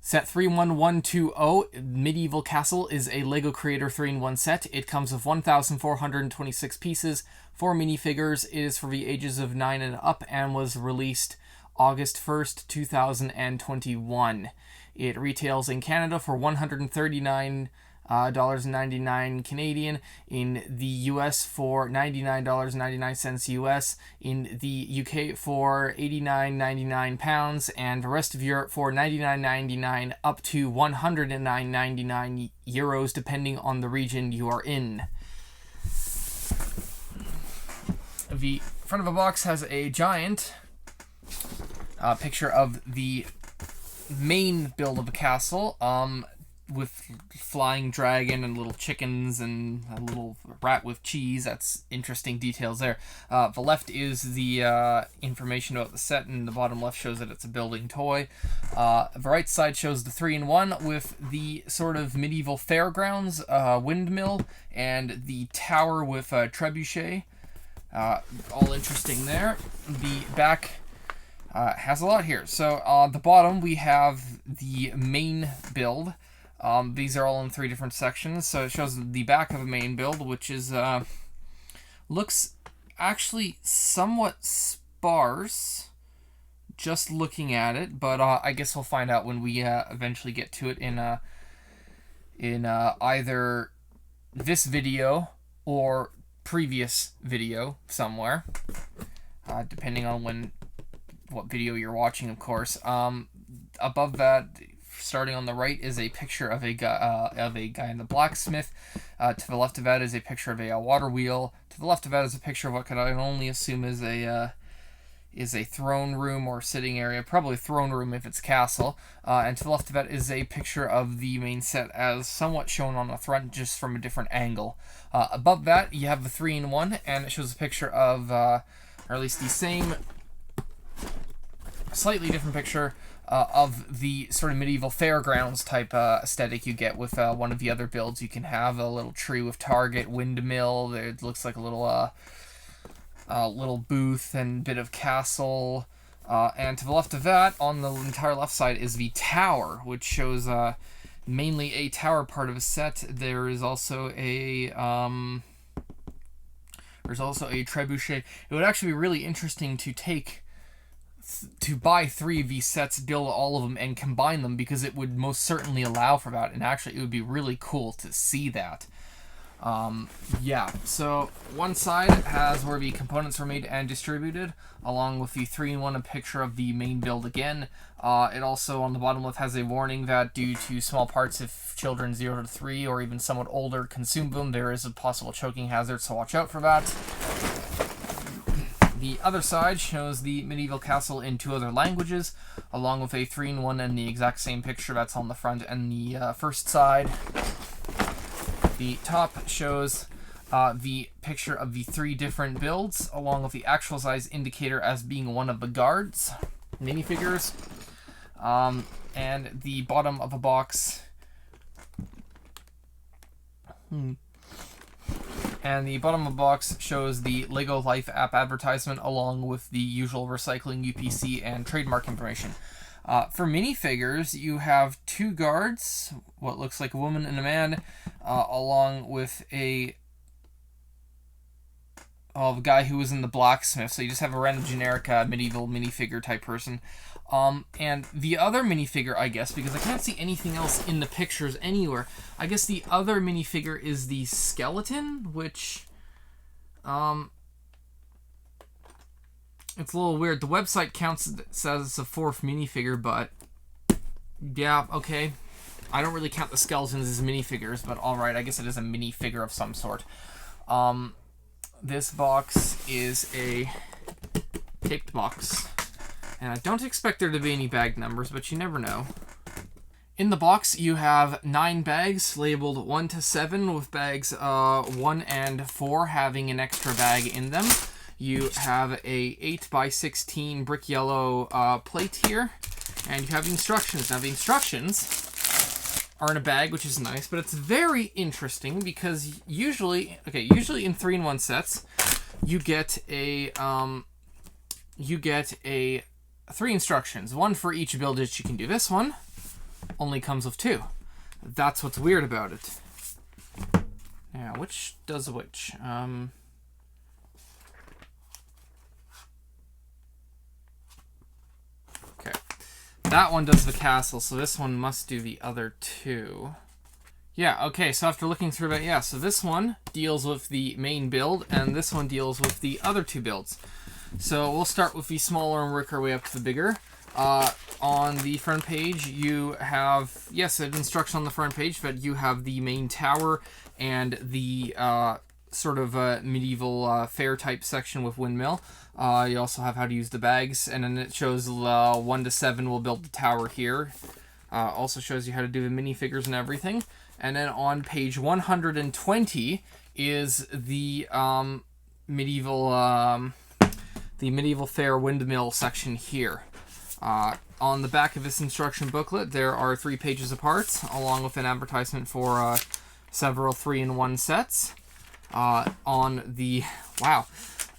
Set 31120, Medieval Castle, is a LEGO Creator 3-in-1 set. It comes with 1,426 pieces, 4 minifigures. It is for the ages of 9 and up and was released August 1st, 2021. It retails in Canada for $139.99 Canadian, in the US for $99.99 US, in the UK for £89.99, and the rest of Europe for $99.99 up to €109.99 euros, depending on the region you are in. The front of the box has a giant picture of the main build of the castle, with flying dragon and little chickens and a little rat with cheese. That's interesting details there. The left is the information about the set, and the bottom left shows that it's a building toy. The right side shows the 3-in-1 with the sort of medieval fairgrounds windmill and the tower with trebuchet. All interesting there. The back has a lot here. So on the bottom we have the main build. These are all in 3 different sections, so it shows the back of a main build, which is looks actually somewhat sparse just looking at it, but I guess we'll find out when we eventually get to it in either this video or previous video somewhere, depending on what video you're watching, of course. Above that, starting on the right, is a picture of a guy in the blacksmith. To the left of that is a picture of a water wheel. To the left of that is a picture of what can I only assume is a throne room or sitting area, probably throne room if it's castle. And to the left of that is a picture of the main set as somewhat shown on the front, just from a different angle. Above that, you have the 3-in-1, and it shows a picture of, or at least the same, slightly different picture of the sort of medieval fairgrounds type aesthetic you get with one of the other builds. You can have a little tree with target, windmill. It looks like a little booth and bit of castle. And to the left of that, on the entire left side, is the tower, which shows mainly a tower part of a set. There is also a trebuchet. It would actually be really interesting to buy 3 of these sets, build all of them, and combine them, because it would most certainly allow for that, and actually it would be really cool to see that. Yeah, so one side has where the components were made and distributed, along with the 3-in-1, a picture of the main build again. It also, on the bottom left, has a warning that due to small parts, if children 0 to 3 or even somewhat older consume them, there is a possible choking hazard, so watch out for that. The other side shows the medieval castle in 2 other languages, along with a 3-in-1 and the exact same picture that's on the front and the first side. The top shows the picture of the 3 different builds, along with the actual size indicator as being one of the guards minifigures. And the bottom of the box... And the bottom of the box shows the LEGO Life app advertisement, along with the usual recycling, UPC, and trademark information. For minifigures, you have 2 guards, what looks like a woman and a man, along with a guy who was in the blacksmith. So you just have a random generic medieval minifigure type person. And the other minifigure, I guess, because I can't see anything else in the pictures anywhere, I guess the other minifigure is the skeleton, which, it's a little weird. The website says it's a 4th minifigure, but yeah, okay. I don't really count the skeletons as minifigures, but alright, I guess it is a minifigure of some sort. This box is a taped box. And I don't expect there to be any bag numbers, but you never know. In the box, you have 9 bags labeled 1 to 7, with bags 1 and 4 having an extra bag in them. You have a 8x16 brick yellow plate here, and you have the instructions. Now, the instructions are in a bag, which is nice, but it's very interesting because usually in 3-in-1 sets, you get a 3 instructions, 1 for each build that you can do. This one only comes with 2. That's what's weird about it. Now, which does which? Okay. That one does the castle, so this one must do the other 2. Yeah, okay, so after looking through that, yeah, so this one deals with the main build, and this one deals with the other 2 builds. So we'll start with the smaller and work our way up to the bigger. On the front page, you have, yes, an instruction on the front page, but you have the main tower and the sort of medieval fair type section with windmill. You also have how to use the bags, and then it shows 1 to 7 will build the tower here. Also shows you how to do the minifigures and everything. And then on page 120 is the medieval fair windmill section here. On the back of this instruction booklet, there are 3 pages apart, along with an advertisement for several 3-in-1 sets. On the wow,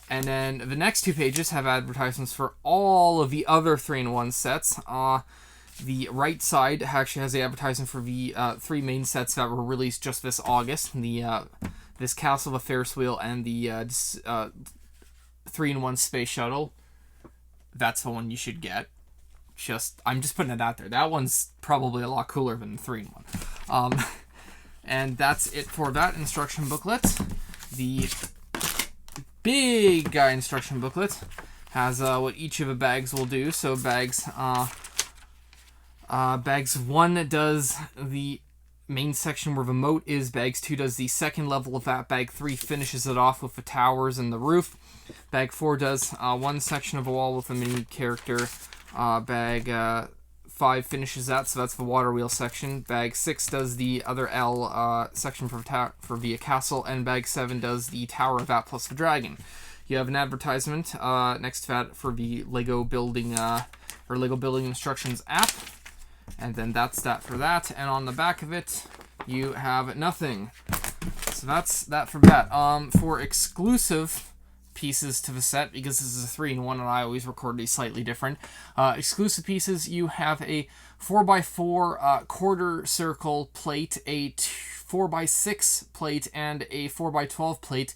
and then the next 2 pages have advertisements for all of the other 3-in-1 sets. The right side actually has the advertisement for the 3 main sets that were released just this August. The this Castle, the Ferris wheel, and the 3-in-1 space shuttle. That's the one you should get. I'm just putting it out there. That one's probably a lot cooler than the 3-in-1. And that's it for that instruction booklet. The big guy instruction booklet has what each of the bags will do. So bags 1 does the main section where the moat is. Bags 2 does the second level of that. Bag 3 finishes it off with the towers and the roof. Bag 4 does 1 section of a wall with a mini character. Bag 5 finishes that, so that's the water wheel section. Bag 6 does the other L section for via castle, and bag 7 does the tower of that plus the dragon. You have an advertisement next to that for the Lego building Lego building instructions app, and then that's that for that. And on the back of it, you have nothing. So that's that for that. For exclusive pieces to the set, because this is a 3-in-1 and I always record these slightly different. Exclusive pieces, you have a 4x4 quarter circle plate, a 4x6 plate, and a 4x12 plate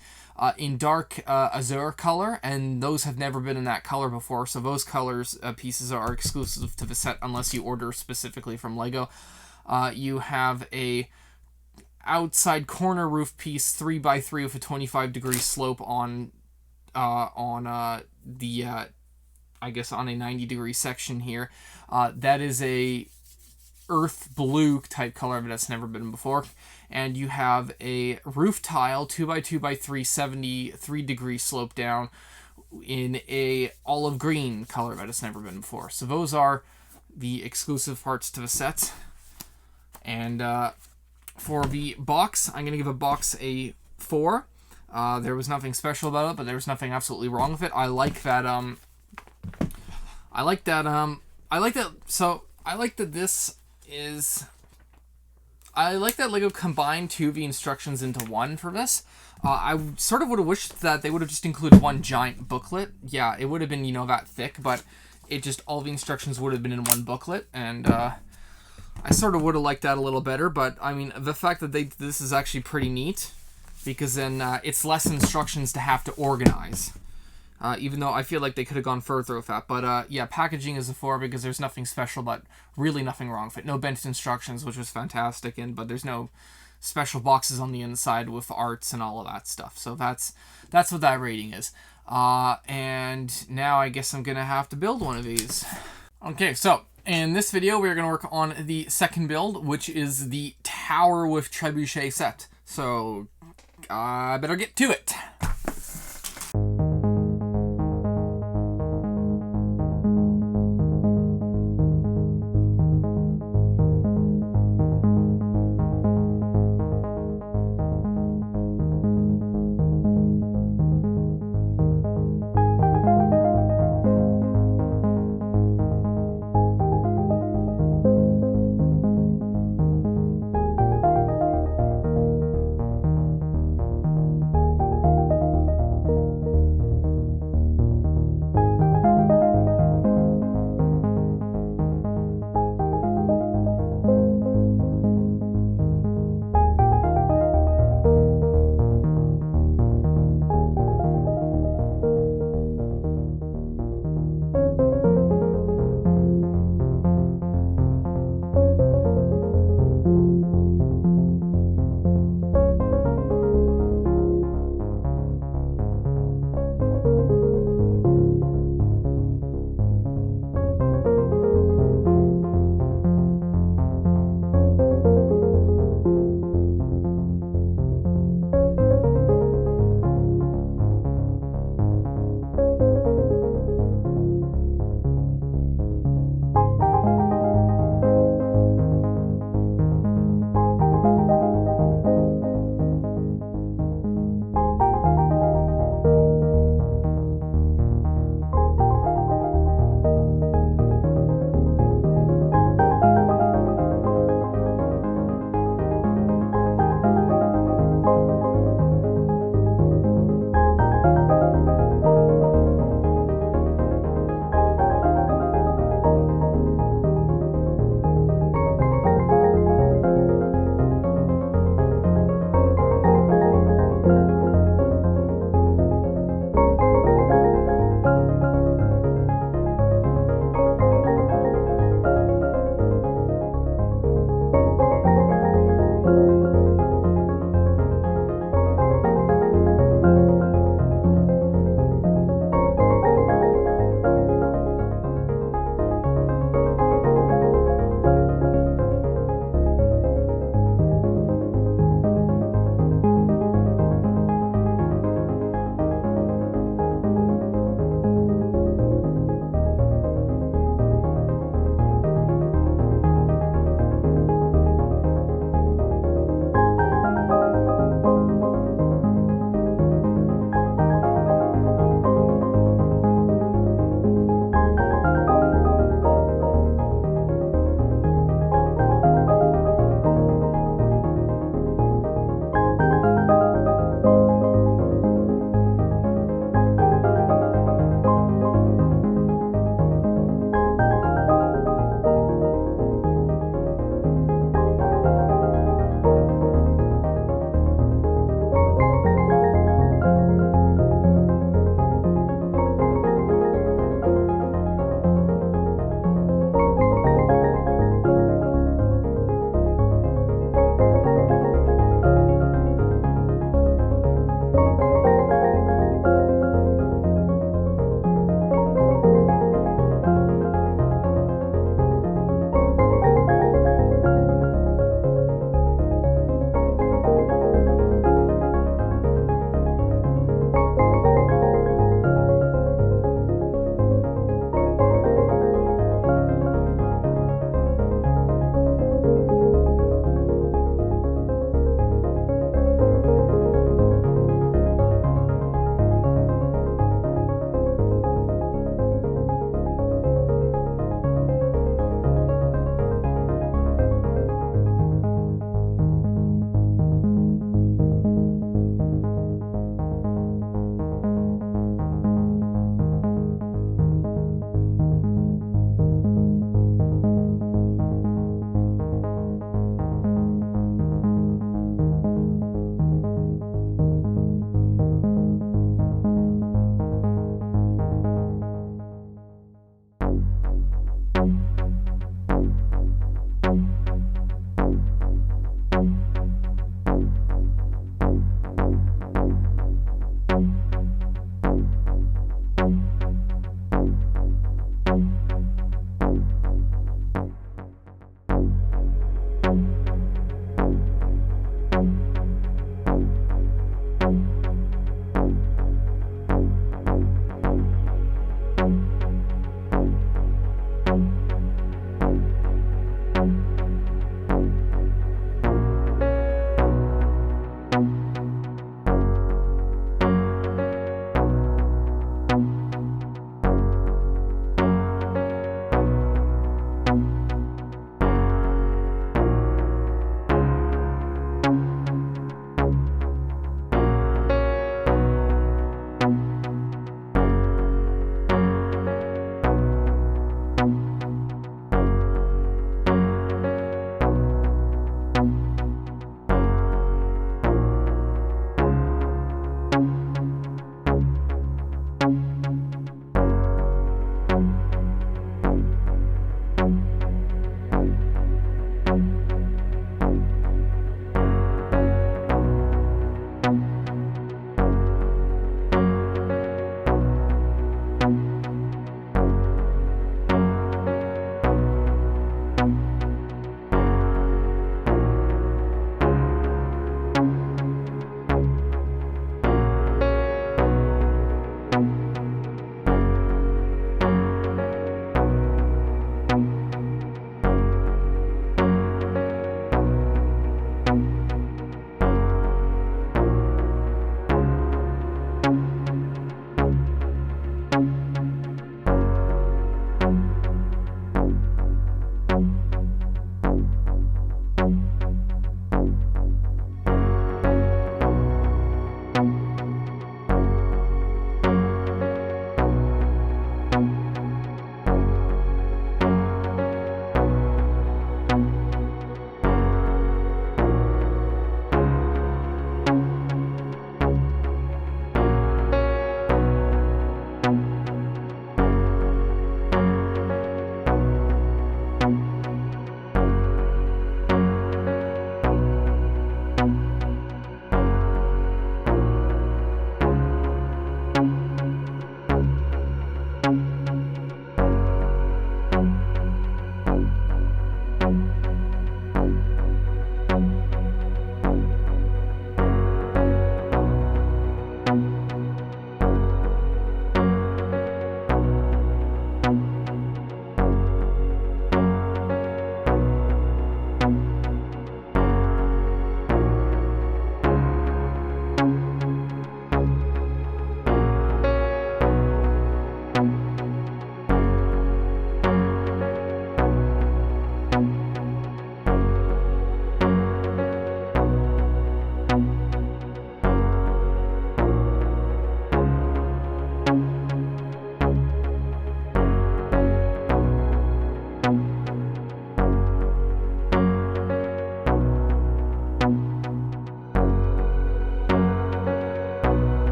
in dark azure color, and those have never been in that color before, so those colors pieces are exclusive to the set unless you order specifically from Lego. You have a outside corner roof piece 3x3 with a 25-degree slope on the I guess on a 90-degree section here. That is a earth blue type color, but that's never been before. And you have a roof tile 2x2x3 73-degree slope down in a olive green color that it's never been before. So those are the exclusive parts to the set. And for the box, I'm gonna give a box a 4. There was nothing special about it, but there was nothing absolutely wrong with it. I like that Lego combined 2 of the instructions into 1 for this. I sort of would have wished that they would have just included 1 giant booklet. Yeah, it would have been, that thick, but all the instructions would have been in 1 booklet, and I sort of would have liked that a little better, but I mean, the fact that this is actually pretty neat, because then it's less instructions to have to organize. Even though I feel like they could have gone further with that. But yeah, packaging is a 4 because there's nothing special, but really nothing wrong with it. No bent instructions, which was fantastic, but there's no special boxes on the inside with arts and all of that stuff. So that's what that rating is. And now I guess I'm going to have to build one of these. Okay, so in this video, we're going to work on the second build, which is the Tower with Trebuchet set. So I better get to it.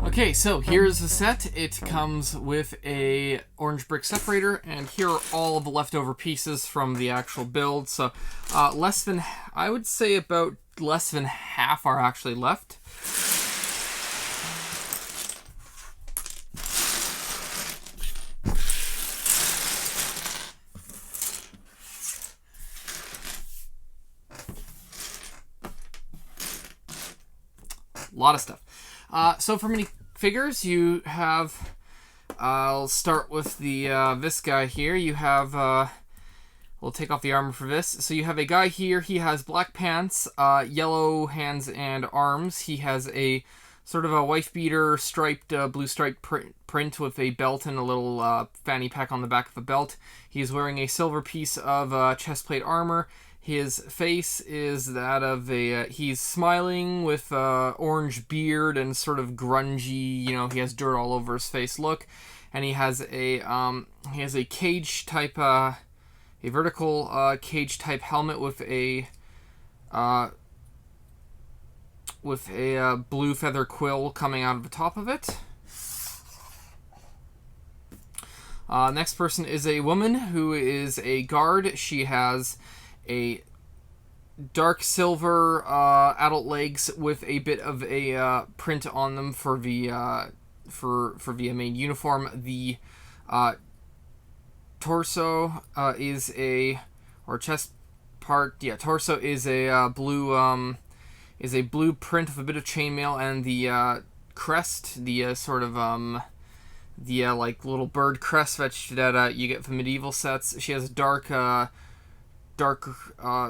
Okay, so here's the set. It comes with a orange brick separator, and here are all of the leftover pieces from the actual build. So less than, I would say about less than half are actually left. A lot of stuff. So for minifigures, you have, I'll start with the this guy here. You have, we'll take off the armor for this. So you have a guy here. He has black pants, yellow hands and arms. He has a sort of a wife beater striped, blue striped print with a belt and a little fanny pack on the back of the belt. He's wearing a silver piece of chest plate armor. His face is that of a, he's smiling with orange beard and sort of grungy, you know, he has dirt all over his face look. And he has a cage type, a vertical cage type helmet with a blue feather quill coming out of the top of it. Next person is a woman who is a guard. She has a dark silver adult legs with a bit of a print on them for the main uniform. The torso is a, or chest part, yeah, torso is a blue print with a bit of chainmail, and the crest, the sort of like little bird crest that you get from medieval sets. She has dark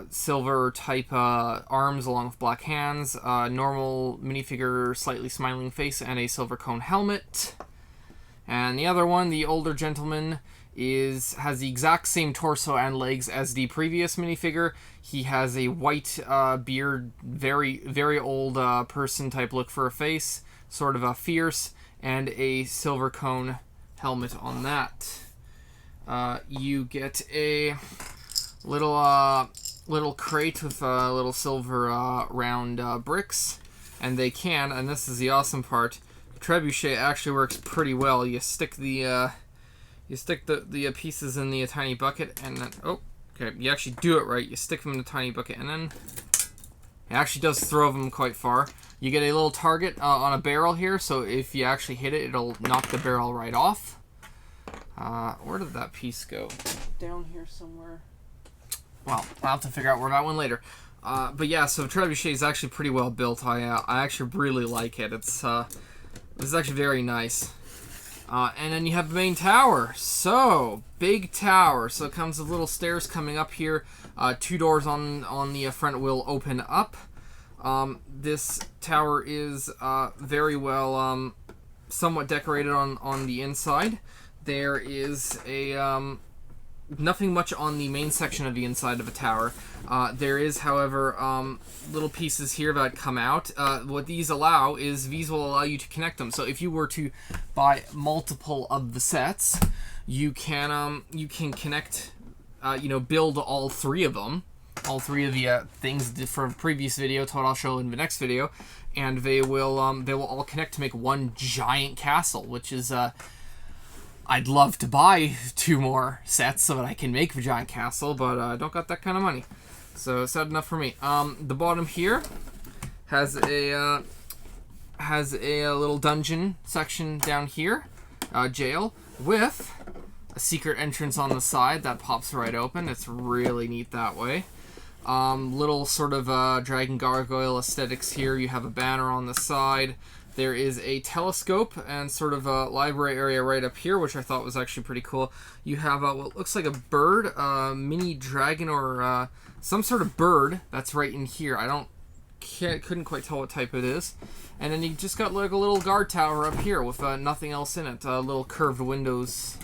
silver type arms along with black hands, normal minifigure slightly smiling face, and a silver cone helmet. And the other one, the older gentleman, has the exact same torso and legs as the previous minifigure. He has a white beard, very, very old person type look for a face, sort of a fierce, and a silver cone helmet on that. You get a little crate with little silver round bricks, and they can, and this is the awesome part, the trebuchet actually works pretty well. You stick the pieces in the tiny bucket, and then, oh, okay, you actually do it right. You stick them in the tiny bucket, and then it actually does throw them quite far. You get a little target on a barrel here, so if you actually hit it, it'll knock the barrel right off. Where did that piece go? Down here somewhere. Well, I'll have to figure out where that one later. But yeah, so trebuchet is actually pretty well built. I actually really like it. It's actually very nice. And then you have the main tower. So, big tower. So it comes with little stairs coming up here. 2 doors on the front will open up. This tower is very well somewhat decorated on the inside. There is a nothing much on the main section of the inside of a tower. There is, however, little pieces here that come out. What these allow is these will allow you to connect them. So if you were to buy multiple of the sets, you can connect, build all 3 of them, all 3 of the things from previous video to what I'll show in the next video, and they will all connect to make one giant castle, which is I'd love to buy 2 more sets so that I can make the giant castle, but I don't got that kind of money. So sad enough for me. The bottom here has a little dungeon section down here, jail, with a secret entrance on the side that pops right open. It's really neat that way. Little sort of dragon gargoyle aesthetics here. You have a banner on the side. There is a telescope and sort of a library area right up here, which I thought was actually pretty cool. You have what looks like a bird, mini dragon, or some sort of bird that's right in here. Couldn't quite tell what type it is. And then you just got like a little guard tower up here with nothing else in it. Little curved windows,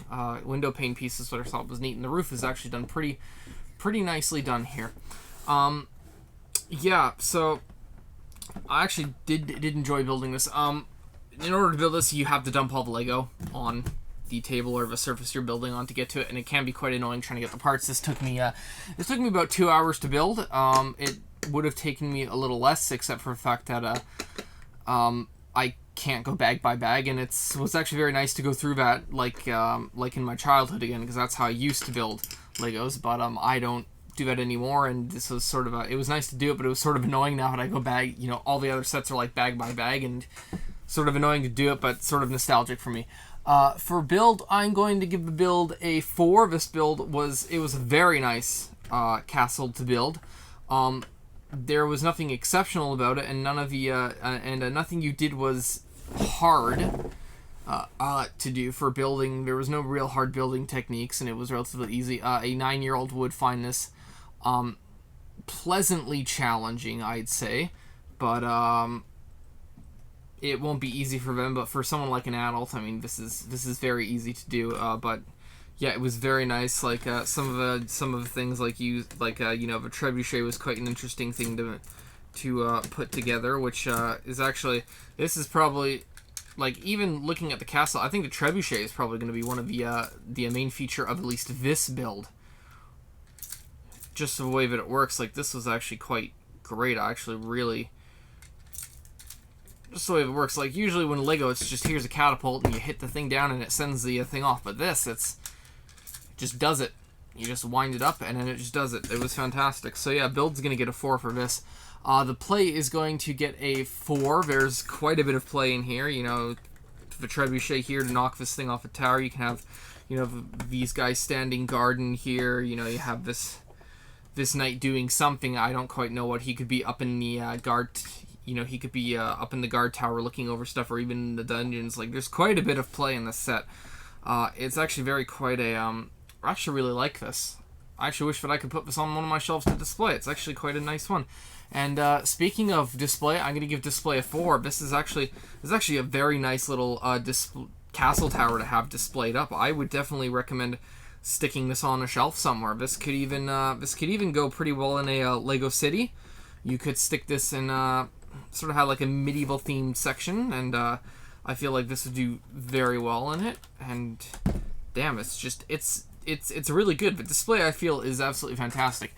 window pane pieces, which I thought was neat. And the roof is actually done pretty nicely done here. Yeah, so I actually did enjoy building this. In order to build this, you have to dump all the Lego on the table or the surface you're building on to get to it, and it can be quite annoying trying to get the parts. This took me about 2 hours to build. It would have taken me a little less, except for the fact that I can't go bag by bag, and it was actually very nice to go through that like in my childhood again, because that's how I used to build Legos, but I don't do that anymore, and this was sort of it was nice to do it, but it was sort of annoying now that I go bag, you know, all the other sets are like bag by bag, and sort of annoying to do it, but sort of nostalgic for me. For build, I'm going to give the build a 4. This build was a very nice castle to build. There was nothing exceptional about it, and none of the nothing you did was hard to do for building. There was no real hard building techniques, and it was relatively easy. A 9-year-old would find this pleasantly challenging, I'd say, but it won't be easy for them. But for someone like an adult, I mean, this is very easy to do. But yeah, it was very nice. Like some of the things, like you know, the trebuchet was quite an interesting thing to put together, which is actually, this is probably, like, even looking at the castle, I think the trebuchet is probably going to be one of the main feature of at least this build. Just the way that it works, like, this was actually quite great. I actually really, just the way it works. Like, usually when Lego, it's just, here's a catapult and you hit the thing down and it sends the thing off, but this, it just does it. You just wind it up and then it just does it. It was fantastic. So yeah, build's going to get a 4 for this. The play is going to get a 4. There's quite a bit of play in here. You know, the trebuchet here to knock this thing off a tower. You can have, you know, these guys standing guard in here. You know, you have this knight doing something. I don't quite know what he could be up in the guard. You know, he could be up in the guard tower looking over stuff, or even in the dungeons. Like, there's quite a bit of play in this set. It's actually very quite a. I actually really like this. I actually wish that I could put this on one of my shelves to display. It's actually quite a nice one. And speaking of display, I'm going to give display a 4. This is actually a very nice little castle tower to have displayed up. I would definitely recommend sticking this on a shelf somewhere. This could even go pretty well in a Lego city. You could stick this in sort of have like a medieval themed section, and I feel like this would do very well in it. And damn, it's really good. But display, I feel, is absolutely fantastic.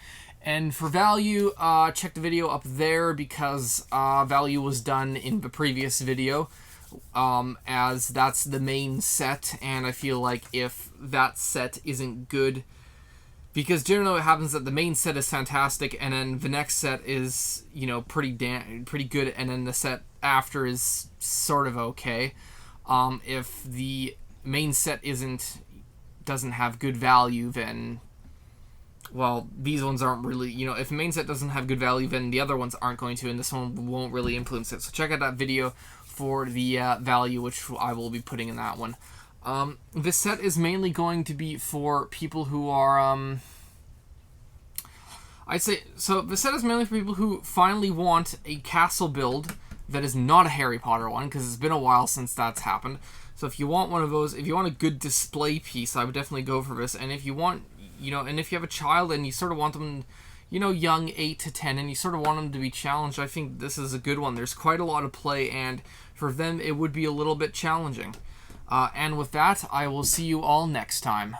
And for value, check the video up there, because value was done in the previous video, as that's the main set, and I feel like if that set isn't good, because generally what happens is that the main set is fantastic, and then the next set is, you know, pretty good, and then the set after is sort of okay. If the main set doesn't have good value, then, well, these ones aren't really, you know, if the main set doesn't have good value, then the other ones aren't going to, and this one won't really influence it. So check out that video for the value, which I will be putting in that one. This set is mainly going to be for people who are, I'd say, so the set is mainly for people who finally want a castle build that is not a Harry Potter one, because it's been a while since that's happened. So if you want one of those, if you want a good display piece, I would definitely go for this. And if you want, you know, and if you have a child and you sort of want them, you know, young, 8 to 10, and you sort of want them to be challenged, I think this is a good one. There's quite a lot of play, and for them, it would be a little bit challenging. And with that, I will see you all next time.